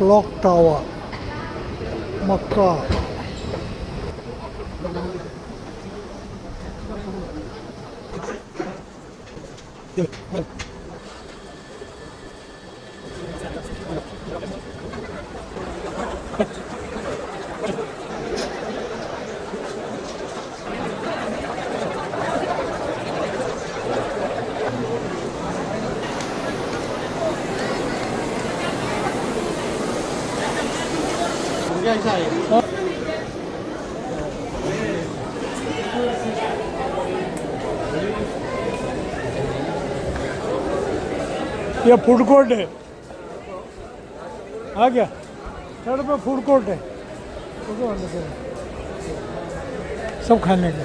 Clock Tower مکہ. یہ food court ہے. آ گیا سڑک پہ فوڈ کورٹ ہے, سب کھانے کا.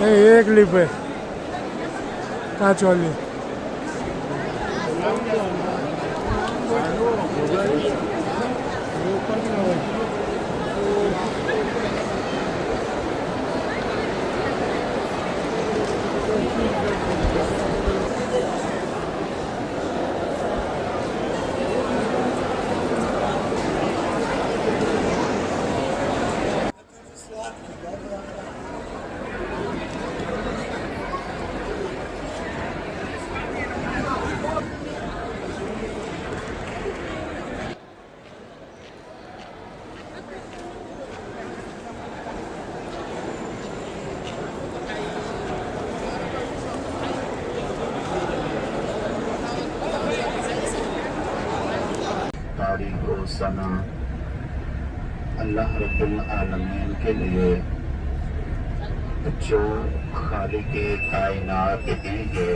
ایک لپ ہے کانچ والی. تاریخ و سنا اللہ رب العالمین کے لیے جو خالق کائنات بھی ہے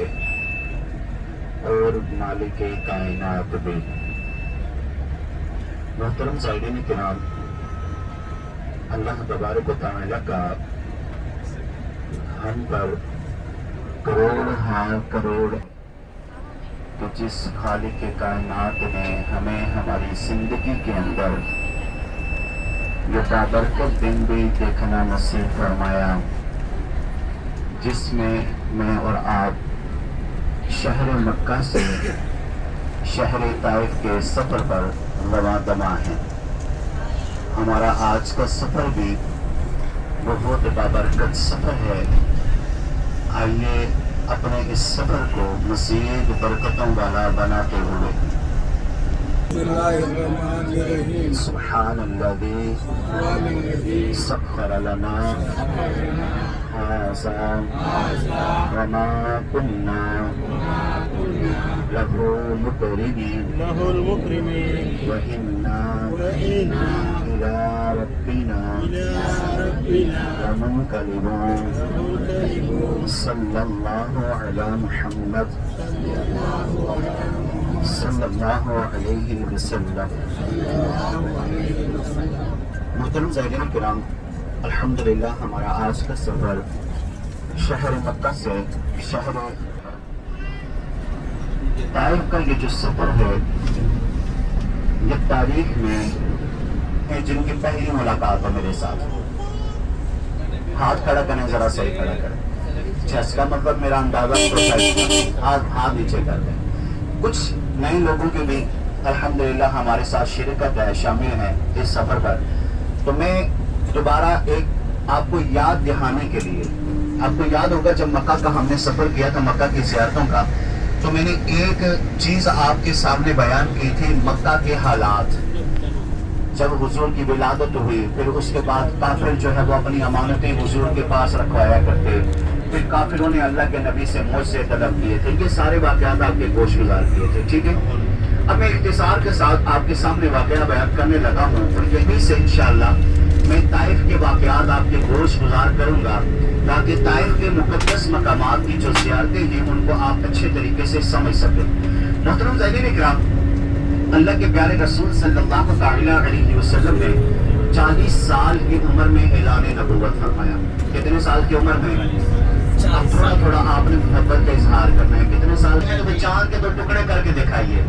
اور مالک کائنات بھی. محترم زائرین کرام, اللہ تبارک و تعالیٰ کا ہم پر کروڑ ہاں کروڑ کہ جس خالق کائنات نے ہمیں ہماری زندگی کے اندر یہ بابرکت دن بھی دیکھنا نصیب فرمایا, جس میں اور آپ شہر مکہ سے شہر طائف کے سفر پر رواں دماں ہیں. ہمارا آج کا سفر بھی بہت بابرکت سفر ہے. آئیے اپنے اس سفر کو مزید برکتوں والا بناتے ہوئے سبحان الذی سخر لنا هذا وما كنا له مقرنين وإنا إلى ربنا لمنقلبون. صلی اللہ علی محمد صلی اللہ علیہ وسلم. محترم زائرین کرام, الحمدللہ ہمارا آج کا سفر شہر مکہ سے شہر طائف کا یہ جو سفر ہے, یہ تاریخ میں ہے جن کی پہلی ملاقات ہے میرے ساتھ. ہاتھ کھڑا کریں, ذرا صحیح کھڑا کریں. اس کا مطلب میرا اندازہ ہاتھ نیچے کر دیں. کچھ نئے لوگوں کے بھی الحمدللہ ہمارے ساتھ شرکت ہے, شامل ہیں اس سفر پر. تو میں دوبارہ ایک آپ کو یاد دہانے کے لیے, آپ کو یاد ہوگا جب مکہ کا ہم نے سفر کیا تھا, مکہ کی زیارتوں کا, تو میں نے ایک چیز آپ کے سامنے بیان کی تھی, مکہ کے حالات. جب حضور کی ولادت ہوئی, پھر اس کے بعد کافر جو ہے وہ اپنی امانتیں حضور کے پاس رکھوایا کرتے, پھر کافروں نے اللہ کے نبی سے موت سے طلب کیے تھے. یہ سارے واقعات آپ کے گوش گزار کیے تھے, ٹھیک ہے. اب میں اختصار کے ساتھ آپ کے سامنے واقعہ بیان کرنے لگا ہوں, اور یہیں سے انشاءاللہ میں طائف کے واقعات آپ کے گوش گزار کروں گا, تاکہ طائف کے مقدس مقامات کی جو زیارتیں ہیں ان کو آپ اچھے طریقے سے سمجھ سکیں. محترم زائرین کرام, اللہ کے پیارے رسول صلی اللہ تعالی علیہ وسلم نے 40 سال کی عمر میں اعلان نبوت فرمایا. کتنے سال کی عمر میں؟ اب تھوڑا تھوڑا آپ نے محبت کا اظہار کرنا ہے. کتنے سال میں؟ وہ چاند کے 2 ٹکڑے کر کے دکھائیے.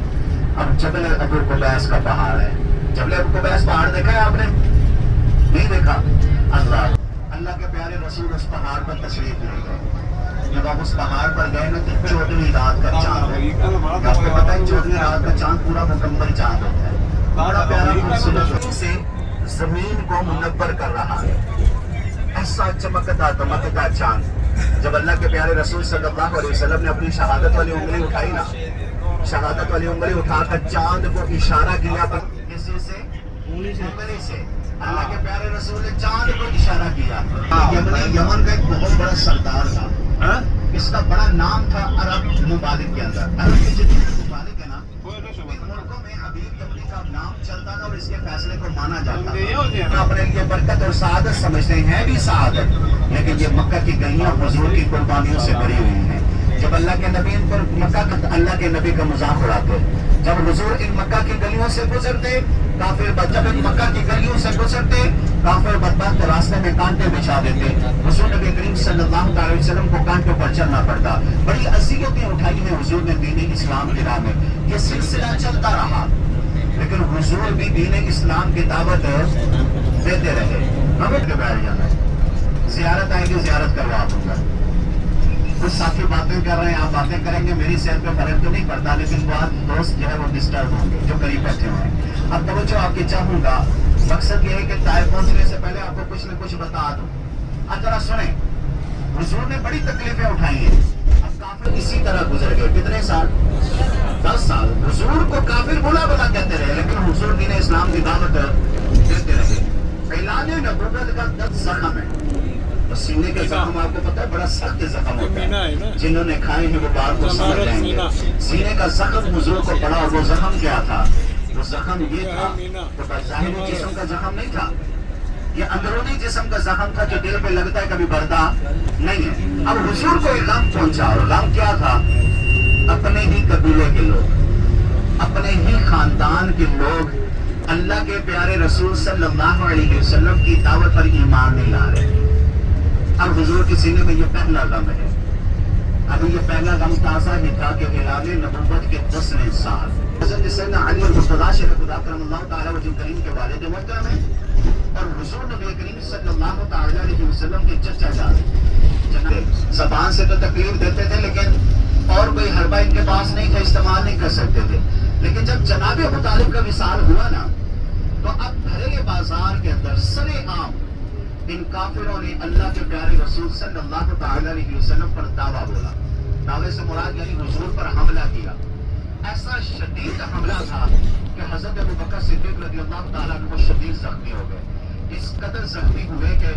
اب جبل ابو قبیس کا پہاڑ ہے. جبل ابو قبیس پہاڑ دیکھا ہے آپ نے؟ نہیں دیکھا. اللہ کے پیارے رسول اس پہاڑ پر تشریف لے گئے. جب آپ اس پہاڑ پر گئے نا تو 14ویں رات کا چاند ہے. آپ کو پتہ ہے 14ویں رات کا چاند پورا مکمل چاند ہوتا ہے. بڑا پیارا خوبصورت سے زمین کو منور کر رہا ہے. ایسا چمکتا دمکتا چاند. جب اللہ کے پیارے رسول صلی اللہ علیہ وسلم نے اپنی شہادت والی انگلی اٹھائی نا, شہادت والی انگلی اٹھا کر چاند کو اشارہ کیا. کسی سے؟ انگلی سے. اللہ کے پیارے رسول نے چاند کو اشارہ کیا. یمن کا ایک بہت بڑا سردار تھا. اس کا بڑا نام تھا عرب ممالک کے اندر. عرب کے جتنے ممالک ہیں نا, ملکوں میں حبیب یمنی کا نام چلتا تھا اور اس کے فیصلے کو مانا جاتا تھا. اپنے لیے برکت اور سعادت سمجھتے ہیں بھی سعادت, لیکن یہ مکہ کی گلیاں حضور کی قربانیوں سے بھری ہوئی ہیں. جب اللہ کے نبی ان پر مکہ کا اللہ کے نبی کا مذاق اڑاتے, جب حضور ان مکہ کی گلیوں سے گزرتے کافر, جب ان مکہ کی گلیوں سے گزرتے کافر بدبخت راستے میں کانٹے بچھا دیتے. حضور نبی کریم صلی اللہ علیہ وسلم کو کانٹوں پر چلنا پڑتا. بڑی اذیتیں اٹھائی ہیں حضور نے دین اسلام کی راہ میں. یہ سلسلہ چلتا رہا, لیکن حضور بھی دین اسلام کی دعوت دیتے رہے. ہمیں کے بیٹھ جانا ہے, زیارت آئے گی زیارت کروا دوں گا. کچھ ساتھی باتیں کر رہے ہیں, آپ باتیں کریں گے, میری صحت پہ فرق تو نہیں پڑتا, لیکن بعض دوست جو ہے وہ ڈسٹرب ہوں گے جو قریب بیٹھے ہوئے ہیں. اب توجہ آپ کی چاہوں گا, مقصد یہ ہے کہ طائف پہنچنے سے پہلے آپ کو کچھ نہ کچھ بتا دوں. اب ذرا سنیں, حضور نے بڑی تکلیفیں اٹھائی ہیں. اب کافر اسی طرح گزر گئے. کتنے سال؟ 10 سال. حضور کو کافر بلا بلا کہتے رہے, لیکن حضور دین اسلام کی دعوت دیتے رہے. اعلان نبوت کا 10 زخم ہے. سینے کے زخم آپ کو پتا ہے بڑا سخت زخم ہوتا ہے, جنہوں نے کھائے ہیں وہ بات کو سمجھ لیں گے. سینے کا زخم حضور کو پڑا, اور وہ زخم کیا تھا؟ وہ زخم یہ تھا, تو ظاہری جسم کا زخم نہیں تھا, یہ اندرونی جسم کا زخم تھا جو دل پہ لگتا ہے کبھی بڑھتا نہیں ہے. اب حضور کو ایک غم پہنچا, اور غم کیا تھا؟ اپنے ہی قبیلے کے لوگ, اپنے ہی خاندان کے لوگ اللہ کے پیارے رسول صلی اللہ علیہ وسلم کی دعوت پر ایمان نہیں لا رہے. اب حضور کے سینے میں یہ پہلا غم ہے. ابھی یہ پہلا غم تازہ ہی تھا کہ اعلان نبوت کے 10ویں سال حضرت سیدنا علی المرتضیٰ شیخ خدا کرم اللہ تعالیٰ وجہ کریم کے والد محترم ہیں, اور حضور نبی کریم صلی اللہ تعالیٰ علیہ وسلم کے چچا جان. زبان سے تو تکلیف دیتے تھے, لیکن اور کوئی حربہ ان کے پاس نہیں تھا, استعمال نہیں کر سکتے تھے. لیکن جب جناب ابو طالب کا وصال ہوا نا, تو اب بھرے بازار کے اندر سرے عام ان کافروں نے اللہ کے پیارے رسول صلی اللہ تعالی علیہ وسلم پر دعویٰ بولا. دعوے سے مراد یعنی حضور پر حملہ کیا. ایسا شدید حملہ تھا کہ حضرت ابو بکر صدیق رضی اللہ تعالیٰ عنہ شدید زخمی ہو گئے. اس قدر زخمی ہوئے کہ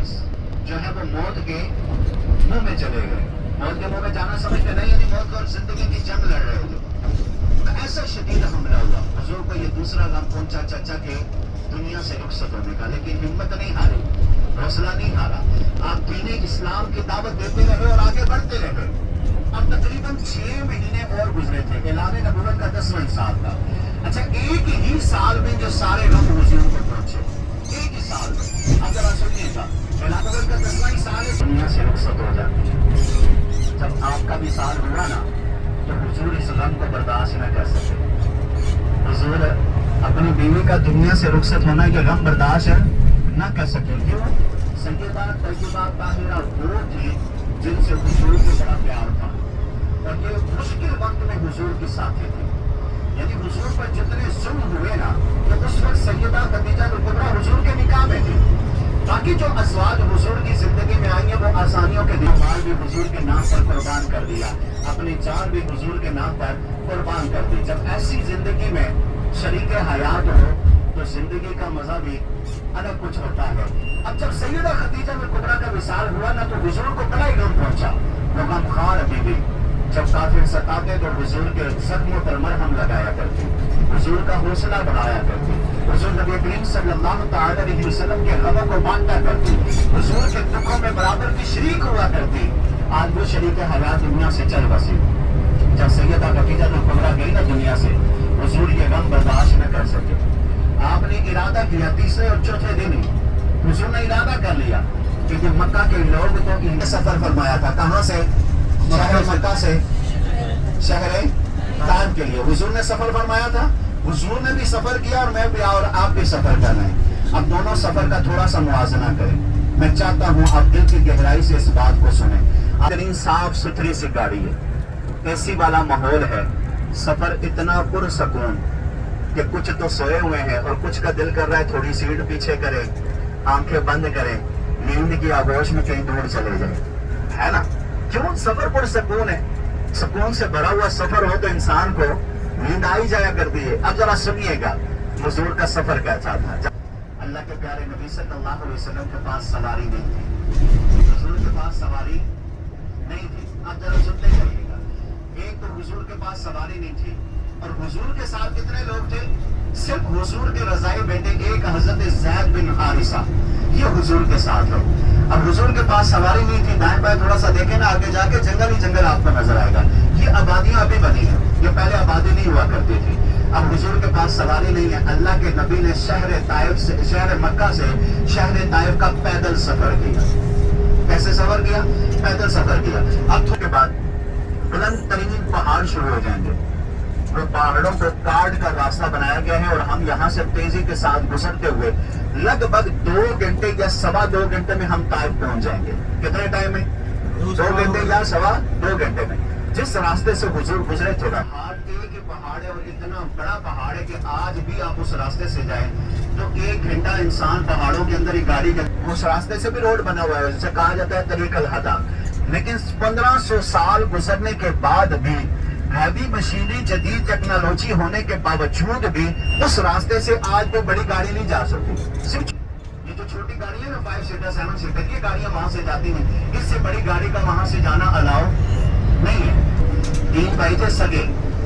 جو ہے وہ موت کے منہ میں چلے گئے. موت کے منہ میں جانا سمجھتے نہیں, یعنی موت اور زندگی کی جنگ لڑ رہے تھے. ایسا شدید حملہ ہوا. حضور کو یہ دوسرا غم پہنچا چچا کے دنیا سے رخصت ہونے کا, لیکن ہمت نہیں ہاری, حوصلہ نہیں ہارا. آپ دین اسلام کی دعوت دیتے رہے اور آگے بڑھتے رہے. اب تقریباً 6 مہینے اور گزرے تھے. اعلان نبوت کا 10واں سال تھا. اچھا, ایک ہی سال میں جو سارے غم حضور کو پہنچے, ایک ہی سال میں. اب ذرا سنیے گا, اعلان نبوت کا 10واں سال ہے, دنیا سے رخصت ہو جاتی. جب آپ کا وصال ہوا نا, تو حضور اس غم کو برداشت نہ کر سکے. حضور اپنی بیوی کا دنیا سے رخصت ہونا یہ غم برداشت نہ کر سکے. کیوں؟ سیدہ طیبہ طاہرہ وہ تھی جن سے حضور کو بڑا پیار تھا, اور یہ مشکل وقت میں حضور کے ساتھی تھے. یعنی حضور پر جتنے ظلم ہوئے نا, تو اس وقت سیدہ خدیجہ کبریٰ حضور کے نکاح میں تھی. باقی جو ازواج حضور کی زندگی میں آئی ہیں وہ آسانیوں کے دن مال بھی حضور کے نام پر قربان کر دیا, اپنی جان بھی حضور کے نام پر قربان کر دی. جب ایسی زندگی میں شریک حیات ہو تو زندگی کا مزہ بھی الگ کچھ ہوتا ہے. اب جب سیدہ خدیجہ کبریٰ کا وصال ہوا نا, تو حضور کو بڑا ہی غم پہنچا. وہ غم خوار بیوی جب کافر ستاتے تو حضور کے زخموں پر مرہم لگایا کرتی, حضور کا حوصلہ بڑھایا کرتی, حضور نبی کریم صلی اللہ تعالی علیہ وسلم کے غموں کو بانٹا کرتی, حضور کے دکھوں میں برابر کی شریک ہوا کرتی. آج وہ شریک حیات دنیا سے چل بسی. جب سیدہ خدیجہ کبریٰ گئی نا دنیا سے, حضور یہ غم برداشت कर सके। आपने इरादा किया तीसरे और चौथे दिन ही हुजूर ने इरादा कर लिया कि जो मक्का के लोग तो इनका सफर फरमाया था, कहाँ से? शहर मक्का से शहर ताइफ के लिए हुजूर ने सफर फरमाया था। हुजूर ने भी सफर किया और मैं भी, और आप भी सफर कर रहे हैं। अब दोनों सफर का थोड़ा सा मुआवजा करें। मैं चाहता हूँ आप दिल की गहराई से इस बात को सुने। इतनी साफ सुथरी सी गाड़ी है, एसी वाला माहौल है, सफर इतना पुरसकून कि कुछ तो सोए हुए हैं और कुछ का दिल कर रहा है थोड़ी सीट पीछे करे, आंखें बंद करें, नींद की आगोश में कहीं दूर चले जाए, है ना? क्यों? सफर पुरसकून है। सुकून से भरा हुआ सफर हो तो इंसान को नींद आई जाया करती है। अब जरा सुनिएगा हुजूर का सफर कैसा था। अल्लाह के प्यारे नबी सल्लल्लाहु अलैहि वसल्लम के पास सवारी नहीं थी, हुजूर के पास सवारी नहीं थी। अब जरा सुनते जाइएगा। एक तो हुजूर के पास सवारी नहीं थी और हुजूर के साथ कितने लोग थे? सिर्फ हुजूर के रज़ाई बेटे एक हजरत ज़ैद बिन हारिसा, ये हुजूर के साथ है। अब हुजूर के पास सवारी नहीं थी। दाएं बाएं थोड़ा सा देखें ना, आगे जाके जंगल ही जंगल आपको नजर आएगा। ये आबादियां अभी बनी है, ये पहले आबादी नहीं हुआ करती थी। अब हुजूर के पास सवारी नहीं है। अल्लाह के नबी ने शहर मक्का से शहर ताइफ का पैदल सफर किया। कैसे सफर किया? पैदल सफर किया। अब थोड़े बाद बुलंद तरीन पहाड़ शुरू हो जाएंगे। वो पहाड़ों को काट कर रास्ता बनाया गया है और हम यहाँ से तेजी के साथ गुजरते हुए लगभग 2 घंटे या 2.25 घंटे में हम ताइफ पहुंच जाएंगे। कितने टाइम में? 2 घंटे या 2.25 घंटे में। जिस रास्ते से हुजूर गुजरे थे, एक पहाड़ है और इतना बड़ा पहाड़ है कि आज भी आप उस रास्ते से जाएं तो 1 घंटा इंसान पहाड़ों के अंदर ही गाड़ी कर। उस रास्ते से भी रोड बना हुआ है, जिसे कहा जाता है तरीक़ल हदा। लेकिन 1500 साल गुजरने के बाद भी, हैवी मशीनरी जदीद टेक्नोलॉजी होने के बावजूद भी उस रास्ते से आज कोई बड़ी गाड़ी नहीं जा सकती। सिर्फ ये जो छोटी गाड़ी है ना, 5 सीटर 7 सीटर, ये गाड़ियां वहां से जाती हैं। इससे बड़ी गाड़ी का वहां से जाना अलाउ नहीं है। 3 भाई थे सगे,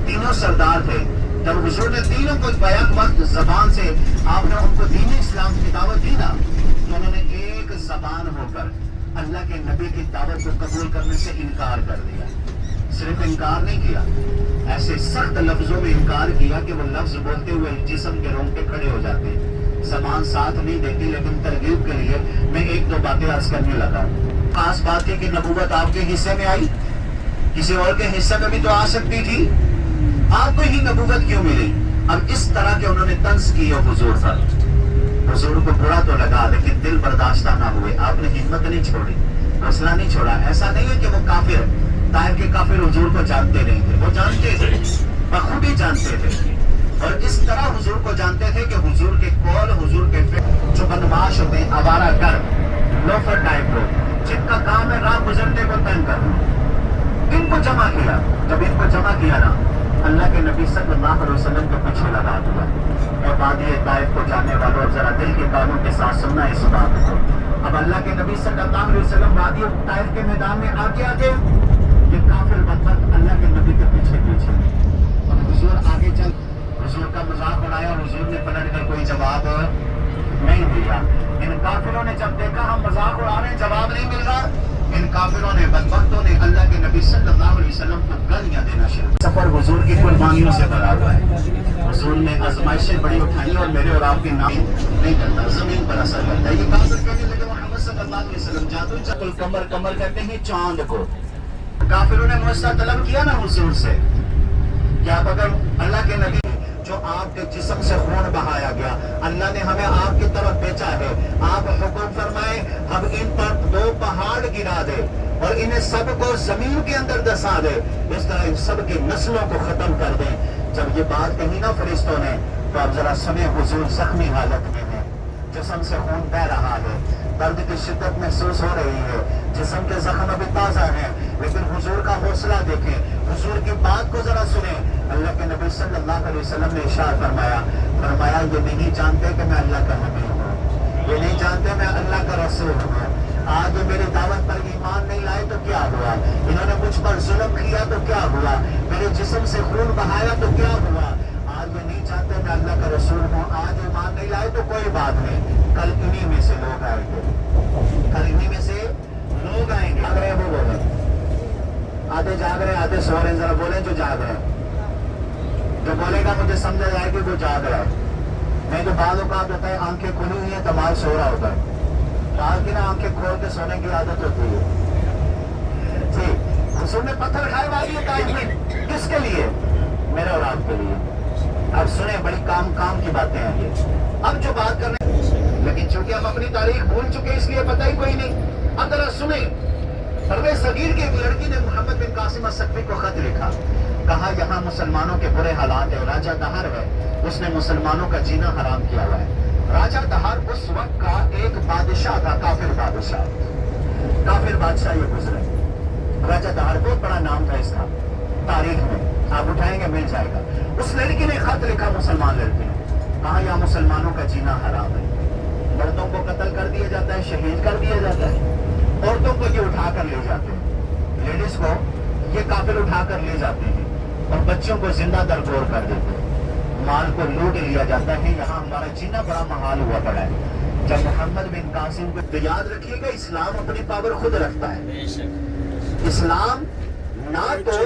तीनों सरदार थे। जब हुजूर ने तीनों को बैक वक्त जबान से आपने उनको दीन इस्लाम की दावत दी ना, तो उन्होंने एक जबान होकर अल्लाह के नबी की दावत को कबूल करने से इनकार कर दिया। सिर्फ इनकार नहीं किया, ऐसे सख्त लफ्जों में इनकार किया कि वो लफ्ज बोलते हुए जिस्म के रोंगटे खड़े हो जाते हैं। जबान साथ नहीं देती, लेकिन तरगीब के लिए मैं 1-2 बातें अर्ज करने लगा हूँ। खास बात है कि नबूवत आपके हिस्से में आई, किसी और के हिस्से में भी तो आ सकती थी। आपको ही नबूवत क्यों मिली? अब इस तरह के उन्होंने तंज किए हुजूर पर। हुजूर को बुरा तो लगा, लेकिन दिल बर्दाश्त ना हुए। आपने हिम्मत नहीं छोड़ी, हौसला नहीं छोड़ा। ऐसा नहीं है कि वो काफिर, ताइफ के काफिर हुजूर को जानते नहीं थे, वो जानते थे, बखूबी भी जानते थे। और इस तरह हुजूर को जानते थे कि हुजूर के कौल, हुजूर के फिक्र, जो बदमाश होते हैं, आवारा गर्द, लोफर टाइप लोग, जिनका काम है राह गुजरने को तंग करना, इनको जमा किया। जब इनको जमा किया ना, अल्लाह के नबी सल्लल्लाहु अलैहि वसल्लम के पीछे लगा दिया। और वादी ताइफ को जाने वालों, जरा दिल के कानों के साथ सुनना इस बात को। अब अल्लाह के नबी सल्लल्लाहु अलैहि वसल्लम वादी ताइफ के मैदान में आगे आगे, ये काफिर बदबख्त अल्लाह के नबी के पीछे पीछे। और हुजूर आगे चल, हुजूर का मजाक उड़ाया। हुजूर ने पलट कर कोई जवाब नहीं दिया। इन काफिरों ने जब देखा हम मजाक उड़ा रहे हैं, जवाब नहीं मिल रहा, इन काफिरों ने, बदबख्तों ने अल्लाह के नबी सल्लल्लाहु अलैहि वसल्लम को गालियां देना शुरू। सफर हुजूर की कुर्बानियों से भरा हुआ है। हुजूर ने आजमाइशें बड़ी उठाई और मेरे और आपके नाम नहीं करता, जमीन पर असर करता है। ये काफिर कहने लगे मोहम्मद सल्लल्लाहु अलैहि वसल्लम जादू चकुल कमर, कमर कहते हैं चांद को। काफिरों ने मुआवजा तलब किया ना हुजूर से कि आप अगर अल्लाह के नबी, जो आपके जिस्म से खून बहाया गया, अल्लाह ने हमें आपकी तरफ भेजा है, आप हुक्म फरमाए हम इन पर 2 पहाड़ गिरा दे और इन्हें सबको जमीन के अंदर दसा दे, इस तरह इन सब की नस्लों को खत्म कर दें। जब ये बात कही ना फरिश्तों ने, तो आप जरा सुने, हुजूर जख्मी हालत में है, जिस्म से खून बह रहा है, दर्द की शिद्दत महसूस हो रही है, जिस्म के जख्म अभी ताजा है, लेकिन हुजूर का हौसला देखें, हुजूर की बात को जरा सुने। अल्लाह के नबी सल्लल्लाहु अलैहि वसल्लम ने इरशाद फरमाया ये नहीं जानते कि मैं अल्लाह का नबी हूँ, ये नहीं जानते मैं अल्लाह का रसूल हूँ। आज मेरी दावत पर ईमान नहीं लाए तो क्या हुआ? इन्होंने मुझ पर जुल्म किया तो क्या हुआ? मेरे जिस्म से खून बहाया तो क्या हुआ? आज ये नहीं जानते मैं अल्लाह का रसूल हूँ। आज ईमान नहीं लाए तो कोई बात नहीं, कल इन्हीं में से लोग आएंगे, कल इन्हीं में से लोग आएंगे। जाग रहे वो बोले, आधे जाग रहे, आधे सो रहे, जरा बोले जो जाग रहे। जो बोलेगा मुझे समझ आए कि वो जाग रहा है। नहीं तो बाद औकात होता है आंखें खुली हुई है तमाल सो रहा होता है। रात की ना आंखें खोल के सोने की आदत होती है। ठीक, हुजूर ने पत्थर खाए वाली टाइम में किसके लिए? मेरे और आपके लिए। अब सुने, बड़ी काम की बातें हैं ये। अब जो बात करने, लेकिन चूंकि हम अपनी तारीख भूल चुके इसलिए पता ही कोई नहीं। अब जरा सुने, परवेज सगीर की एक लड़की ने मोहम्मद बिन कासिम अस्सकफी को खत लिखा। कहा यहाँ मुसलमानों के बुरे हालात है, राजा दहार है, उसने मुसलमानों का जीना हराम किया हुआ है। राजा दहार उस वक्त का एक बादशाह था, काफिर बादशाह ये गुजरे। राजा दहार बहुत बड़ा नाम था इसका, तारीख में आप उठाएंगे मिल जाएगा। उस लड़की ने खत लिखा, मुसलमान लड़की ने कहा यहाँ मुसलमानों का जीना हराम है। मर्दों को कत्ल कर दिया जाता है, शहीद कर दिया जाता है, औरतों को ये उठा कर ले जाते हैं, लेडीज को ये काफिर उठा कर ले जाते हैं और बच्चों को जिंदा दरगोर कर देते हैं, माल को लूट लिया जाता है। यहाँ हमारा जीना बड़ा महाल हुआ पड़ा है। जब मोहम्मद बिन कासिम को, तो याद रखिएगा इस्लाम अपनी पावर खुद रखता है। इस्लाम ना तो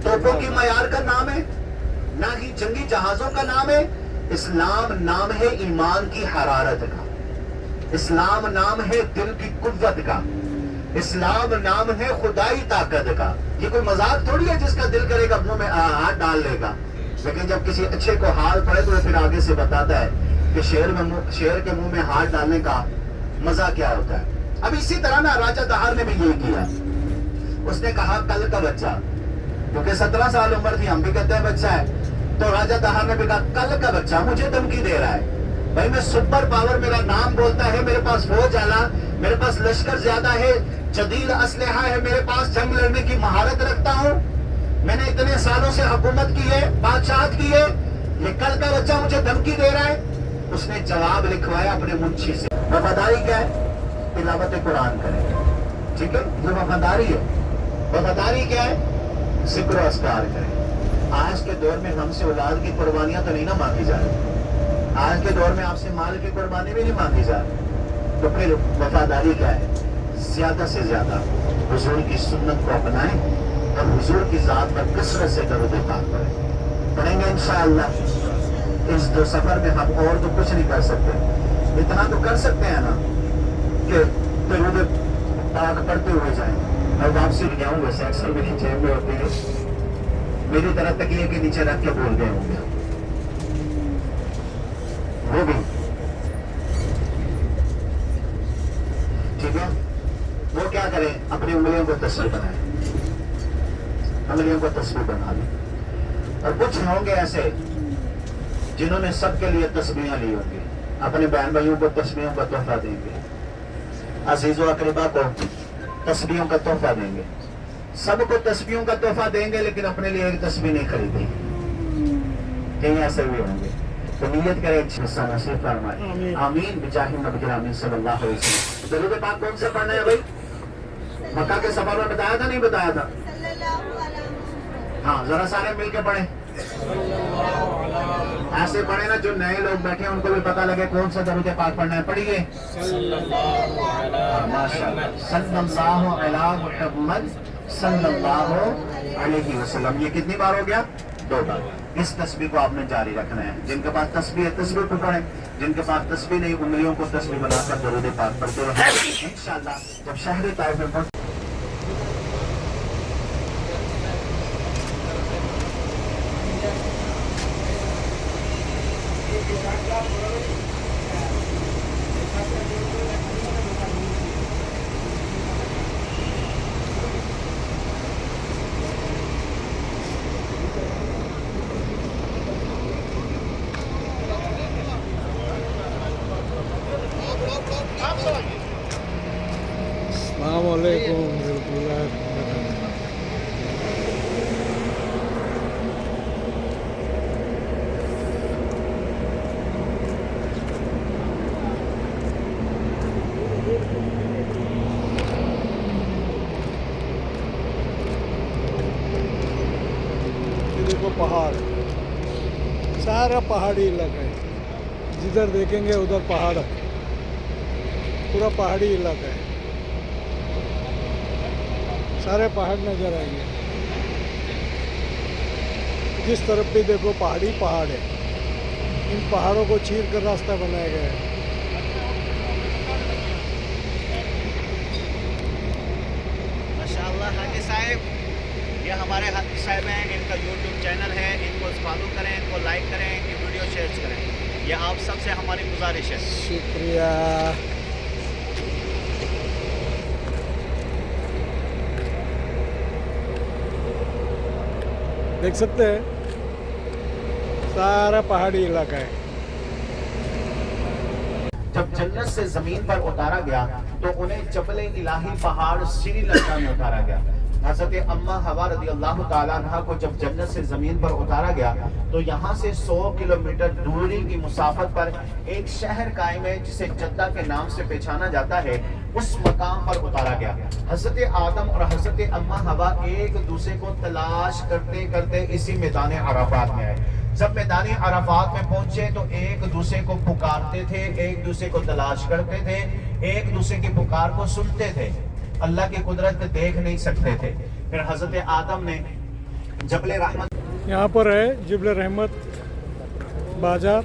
तोपों की मयार का नाम है, ना ही जंगी जहाजों का नाम है। इस्लाम नाम है ईमान की हरारत का, इस्लाम नाम है दिल की कुव्वत का, इस्लाम नाम है खुदाई ताकत का। ये कोई मजाक थोड़ी है जिसका दिल करेगा मुंह में हाथ डाल लेगा। लेकिन जब किसी अच्छे को हाल पड़े तो फिर आगे से बताता है कि शेर के मुंह में हाथ डालने का मजा क्या होता है। अब इसी तरह ना राजा दहार ने भी यही किया। उसने कहा कल का बच्चा, क्योंकि 17 साल उम्र थी, हम भी कहते हैं बच्चा है, तो राजा दहार ने भी कहा कल का बच्चा मुझे धमकी दे रहा है। भाई मैं सुपर पावर, मेरा नाम बोलता है, मेरे पास फौज आला, मेरे पास लश्कर ज्यादा है, जदीद असलहा है, मेरे पास जंग लड़ने की महारत रखता हूँ, मैंने इतने सालों से हुकूमत की है, बादशाहत की है, ये कल का बच्चा मुझे धमकी दे रहा है। उसने जवाब लिखवाया अपने मुंशी से। वफादारी क्या है? तिलावत कुरान करें, ठीक है, ये वफादारी है। वफादारी क्या है? जिक्र अस्कार करें। आज के दौर में हमसे औलाद की कुर्बानियां तो नहीं ना मांगी जा रही, आज के दौर में आपसे माल की कुर्बानी भी नहीं मांगी जा रही। तो फिर वफादारी क्या है? ज्यादा से ज्यादा हुजूर की सुन्नत को अपनाएं और हुजूर की जात पर कसरत से दरूद पाक पढ़ेंगे इंशाअल्लाह। इस दो सफर में हम और तो कुछ नहीं कर सकते, इतना तो कर सकते हैं ना कि दरूद पाक पढ़ते हुए जाएं। और वापसी जाऊँ, वैसे अक्सर मेरी जेब में होती है, मेरी तरह तकिए के नीचे रख के बोल गए होंगे वो भी, ठीक है। वो क्या करें, अपनी उंगलियों को तस्वीर बनाए, उंगलियों को तस्वीर बना ली। और कुछ होंगे ऐसे जिन्होंने सबके लिए तस्वीरें ली होंगी, अपने बहन भाइयों को तस्वीरों का तोहफा देंगे, अजीजों अकरीबा को तस्वीरों का तोहफा देंगे, सबको तस्वीरों का तोहफा देंगे, लेकिन अपने लिए एक तस्वीर नहीं खरीदेंगे। कहीं ऐसे भी होंगे। तो नियत करें हिस्सा नसीब फरमाए, आमीन बिजाहि नबी आमीन सल्लल्लाहु अलैहि वसल्लम। दरूद पाक कौन से पढ़ना है भाई? मक्का के सफर में बताया था, नहीं बताया था? हाँ, जरा सारे मिलके पढ़े, ऐसे पढ़े ना जो नए लोग बैठे हैं उनको भी पता लगे कौन सा दरूद पाक पढ़ना है। पढ़िए माशाअल्लाह, सल्लल्लाहु अला मुहम्मद सल्लल्लाहु अलैहि वसल्लम। ये कितनी बार हो गया? 2 बार। इस तस्बीह को आपने जारी रखना है। जिनके पास तस्बीह है तस्बीह को पढ़ें, जिनके पास तस्बीह नहीं उंगलियों को तस्बीह बनाकर दरूद पाक पढ़ते रहें। इंशाअल्लाह जब शहर ताइफ में पहुंच अस्सलामुअलैकुम रहमतुल्लाहि ये देखो पहाड़, सारा पहाड़ी इलाका है, जिधर देखेंगे उधर पहाड़, पूरा पहाड़ी इलाका है, सारे पहाड़ नजर आएंगे। जिस तरफ भी देखो पहाड़ी पहाड़ है। इन पहाड़ों को चीर कर रास्ता बनाया गया है। माशाअल्लाह हाजी साहब, ये हमारे हाजी साहब हैं, इनका यूट्यूब चैनल है, इनको फॉलो करें, इनको लाइक करें, इनकी वीडियो शेयर करें। ये आप सबसे हमारी गुजारिश है। शुक्रिया। देख सकते हैं सारा पहाड़ी इलाका है। जब जन्नत से जमीन पर उतारा गया तो उन्हें जबल इलाही पहाड़ श्रीलंका में उतारा गया। हजरत अम्मा हवा रदी अल्लाह ताला अन्हा को जब जन्नत से जमीन पर उतारा गया तो यहाँ से 100 किलोमीटर दूरी की मुसाफत पर एक शहर कायम है जिसे जद्दा के नाम से पहचाना जाता है। उस मकाम पर उतारा गया। हजरत आदम और हजरत अम्मा हवा एक दूसरे को तलाश करते करते इसी मैदान अराफात में आए। जब मैदान अराफात में पहुंचे तो एक दूसरे को पुकारते थे, एक दूसरे को तलाश करते थे, एक दूसरे की पुकार को सुनते थे, अल्लाह की कुदरत देख नहीं सकते थे। फिर हजरत आदम ने जबल रहमत, यहाँ पर है जबल रहमत बाजार,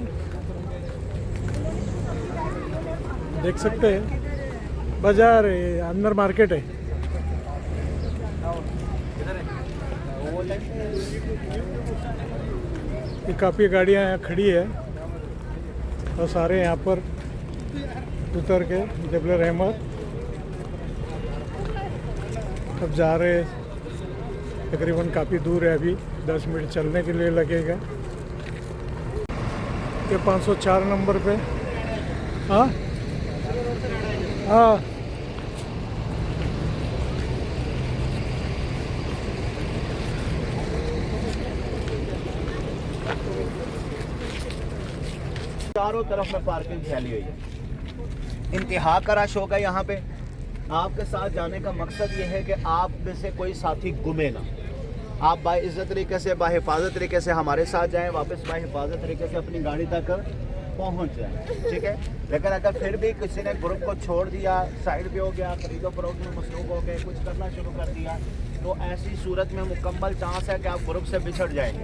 देख सकते हैं। बाजार है, अंदर मार्केट है। ये काफ़ी गाड़ियाँ यहाँ खड़ी है और सारे यहाँ पर उतर के जबल रहमत अब जा रहे हैं। तकरीबन काफ़ी दूर है, अभी 10 मिनट चलने के लिए लगेगा। ये 504 नंबर पे। हाँ हाँ, चारों तरफ में पार्किंग फैली हुई है। इंतहा का रश होगा यहाँ पे। आपके साथ जाने का मकसद ये है कि आप में से कोई साथी गुमे ना। आप बाइज्जत तरीके से, बाहिफाजत तरीके से हमारे साथ जाएं, वापस बाहिफाजत तरीके से अपनी गाड़ी तक पहुँच जाएं, ठीक है। लेकिन अगर फिर भी किसी ने ग्रुप को छोड़ दिया, साइड पे हो गया, खरीदो फरोख्त में मसरूफ हो गए, कुछ करना शुरू कर दिया, तो ऐसी सूरत में मुकम्मल चांस है कि आप ग्रुप से बिछड़ जाएंगे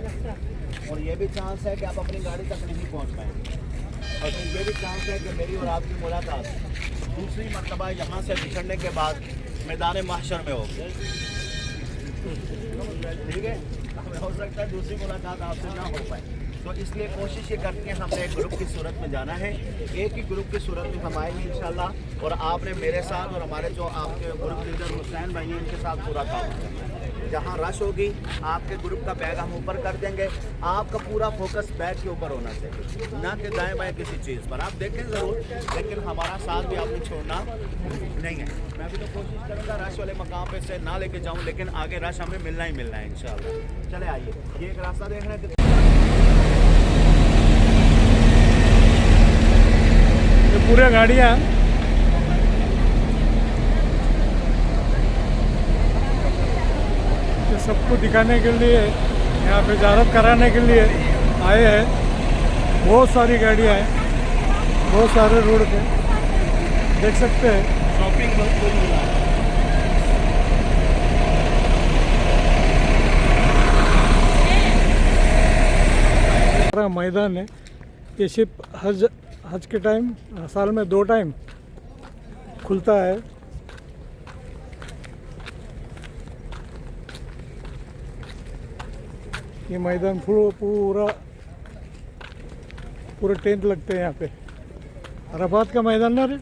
और ये भी चांस है कि आप अपनी गाड़ी तक नहीं पहुँच पाएंगे। और फिर ये भी चांस है कि मेरी और आपकी मुलाकात दूसरी मरतबा यहाँ से बिछड़ने के बाद मैदान महशर में हो, ठीक है। हो सकता है दूसरी मुलाकात आपसे ना हो पाए, तो इसलिए कोशिश ये करनी है हमने एक ग्रुप की सूरत में जाना है। एक ही ग्रुप की सूरत में हम आएंगे इंशाल्लाह, और आपने मेरे साथ और हमारे जो आपके ग्रुप लीडर हुसैन भाई हैं इनके साथ पूरा काम करना है। जहाँ रश होगी आपके ग्रुप का बैग हम ऊपर कर देंगे। आपका पूरा फोकस बैग के ऊपर होना चाहिए, ना कि दाएं बाएं किसी चीज़ पर। आप देखें ज़रूर, लेकिन हमारा साथ भी आपने छोड़ना नहीं है। मैं भी तो कोशिश करूँगा रश वाले मकाम पे से ना लेके जाऊँ, लेकिन आगे रश हमें मिलना ही मिलना है इंशाल्लाह। चले आइए, ये एक रास्ता देख रहे हैं, ये पूरे गाड़ियाँ सबको दिखाने के लिए, यहाँ पे ज़ियारत कराने के लिए आए हैं। बहुत सारी गाड़ियाँ हैं, बहुत सारे रोड पे देख सकते हैं। शॉपिंग बहुत कोई मिला सारा मैदान है। ये सिर्फ हज के टाइम, साल में 2 टाइम खुलता है। ये मैदान पूरा टेंट लगते हैं यहाँ पे। अराफात का मैदान ना रे।